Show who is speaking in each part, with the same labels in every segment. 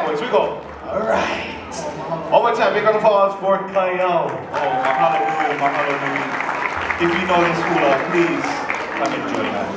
Speaker 1: boys, we go. Alright. One more time, big round of applause for Kyle. Oh, my hallelujah. If you know this hula, please come and join us.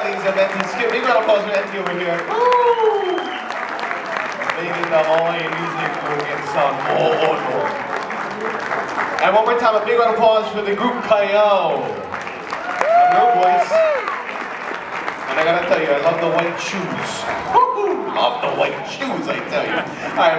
Speaker 1: ladies and gentlemen. Skip, big round of applause for Enti over here. Woo! Making the Hawaiian music go get some more. And one more time, a big round of applause for the group Kayao. Your voice. And I gotta tell you, I love the white shoes. Love the white shoes, I tell you. All right.